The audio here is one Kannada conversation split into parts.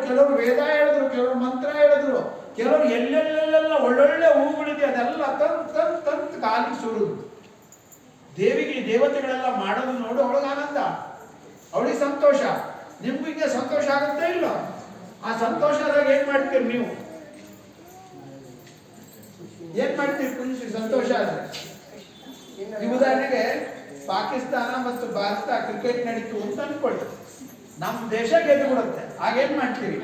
ಕೆಲವರು ವೇದ ಹೇಳಿದ್ರು, ಕೆಲವರು ಮಂತ್ರ ಹೇಳಿದ್ರು, ಕೆಲವರು ಎಲ್ಲೆಲ್ಲೆಲ್ಲ ಒಳ್ಳೊಳ್ಳೆ ಹೂಗಳಿದೆ ಅದೆಲ್ಲ ತಂತ್ ಕಾಲಿಗೆ ಸುರುದು. ದೇವಿಗೆ ದೇವತೆಗಳೆಲ್ಲ ಮಾಡೋದು ನೋಡಿ ಅವಳಿಗೆ ಆನಂದ, ಅವಳಿಗೆ ಸಂತೋಷ. ನಿಮ್ಗೂ ಹಿಂಗೆ ಸಂತೋಷ ಆಗುತ್ತೆ ಇಲ್ಲ? ಆ ಸಂತೋಷ ಆದಾಗ ಏನ್ ಮಾಡ್ತೀರಿ ನೀವು? ಏನ್ ಮಾಡ್ತೀರಿ ಖುಷಿ ಸಂತೋಷ ಆದ್ರೆ? ಈ ಉದಾಹರಣೆಗೆ ಪಾಕಿಸ್ತಾನ ಮತ್ತು ಭಾರತ ಕ್ರಿಕೆಟ್ ನಡೀತು ಅಂತ ಅನ್ಕೊಳ್ಳಿ, ನಮ್ಮ ದೇಶ ಗೆದ್ದು ಬಿಡುತ್ತೆ, ಆಗೇನ್ ಮಾಡ್ತೀರಿ?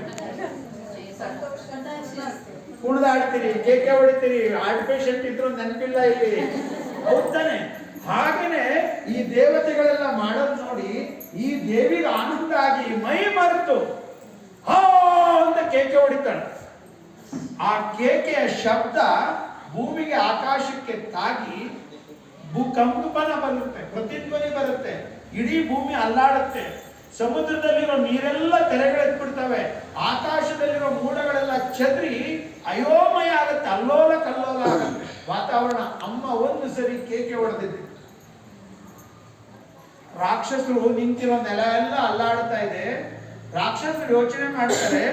ಕುಣಿದಾಡ್ತೀರಿ, ಕೇಕೆ ಹೊಡಿತೀರಿ, ಹಾರ್ಟ್ ಪೇಷಂಟ್ ಇದ್ರು ನೆನಪಿಲ್ಲ ಇಲ್ಲಿ, ಹೌದಾನೆ? ಹಾಗೇನೆ ಈ ದೇವತೆಗಳೆಲ್ಲ ಮಾಡೋದು ನೋಡಿ ಈ ದೇವಿಗೆ ಆನಂದ ಆಗಿ ಮೈ ಮರೆತು ಹಾ ಅಂತ ಕೇಕೆ ಹೊಡಿತಾಳೆ. ಆ ಕೇಕೆಯ ಶಬ್ದ ಭೂಮಿಗೆ ಆಕಾಶಕ್ಕೆ ತಾಗಿ ಭೂಕಂಪನ ಬರುತ್ತೆ, ಪ್ರತಿಧ್ವನಿ ಬರುತ್ತೆ, ಇಡೀ ಭೂಮಿ ಅಲ್ಲಾಡುತ್ತೆ. ಸಮುದ್ರದಲ್ಲಿರೋ ನೀರೆಲ್ಲ ತೆರೆಗಳೆದ್ಬಿಡ್ತವೆ, ಆಕಾಶದಲ್ಲಿರೋ ಮೋಡಗಳೆಲ್ಲ ಚದ್ರಿ ಅಯೋಮಯ ಆಗುತ್ತೆ, ಅಲ್ಲೋಲ ಕಲ್ಲೋಲ ಆಗುತ್ತೆ ವಾತಾವರಣ. ಅಮ್ಮ ಒಂದು ಸರಿ ಕೇಕೆ ಹೊಡೆದಿದ್ದೆ, ರಾಕ್ಷಸರು ನಿಂತಿರೋ ನೆಲ ಎಲ್ಲ ಅಲ್ಲಾಡ್ತಾ ಇದೆ. ರಾಕ್ಷಸರು ಯೋಚನೆ ಮಾಡ್ತಾರೆ,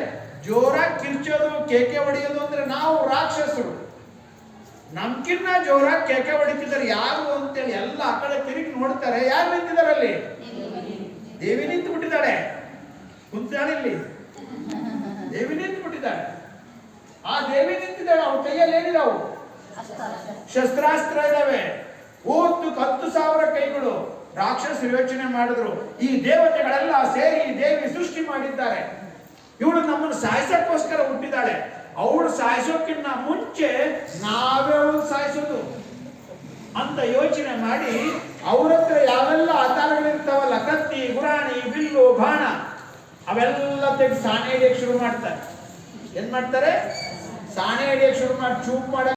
ಜೋರಾಗಿ ಕಿರ್ಚೋದು ಕೇಕೆ ಹೊಡೆಯೋದು ಅಂದ್ರೆ ನಾವು ರಾಕ್ಷಸರು, ನಮ್ಕಿನ್ನ ಜೋರಾಗಿ ಕೇಕೆ ಹೊಡಿತಿದ್ದಾರೆ ಯಾರು ಅಂತೇಳಿ ಎಲ್ಲ ಆ ಕಡೆ ತಿರುಗಿ ನೋಡ್ತಾರೆ. ಯಾರು ನಿಂತಿದ್ದಾರೆ ಅಲ್ಲಿ? ದೇವಿ ನಿಂತು ಬಿಟ್ಟಿದ್ದಾಳೆ, ಕುಂತಾಳೆ ಇಲ್ಲಿ, ದೇವಿ ನಿಂತು ಬಿಟ್ಟಿದ್ದಾಳೆ. ಆ ದೇವಿ ನಿಂತಿದ್ದಾಳೆ, ಅವ್ರ ಕೈಯಲ್ಲಿ ಏನಿದಾವು? ಶಸ್ತ್ರಾಸ್ತ್ರ ಇದಾವೆ, 10,000 ಕೈಗಳು. ರಾಕ್ಷಸರು ಯೋಚನೆ ಮಾಡಿದ್ರು, ಈ ದೇವತೆಗಳೆಲ್ಲ ಸೇರಿ ಈ ದೇವಿ ಸೃಷ್ಟಿ ಮಾಡಿದ್ದಾರೆ, ಇವಳು ನಮ್ಮನ್ನು ಸಾಯಿಸಕ್ಕೋಸ್ಕರ ಹುಟ್ಟಿದ್ದಾಳೆ, ಅವಳು ಸಾಯಿಸೋಕ್ಕಿಂತ ಮುಂಚೆ ನಾವೇ ಅವಳು ಸಾಯಿಸೋದು ಅಂತ ಯೋಚನೆ ಮಾಡಿ ಅವ್ರ ಹತ್ರ ಯಾವೆಲ್ಲ ಆಧಾರಗಳಿರ್ತಾವಲ್ಲ, ಕತ್ತಿ, ಗುರಾಣಿ, ಬಿಲ್ಲು, ಬಾಣ, ಅವೆಲ್ಲ ತೆಗೆದು ಸಾಣೆ ಹಿಡಿಯಕ್ಕೆ ಶುರು ಮಾಡ್ತಾರೆ. ಏನ್ ಮಾಡ್ತಾರೆ? ಸಾಣೆ ಹಿಡಿಯಕ್ಕೆ ಶುರು ಮಾಡಿ ಚೂಪ್ ಮಾಡಕ್ಕೆ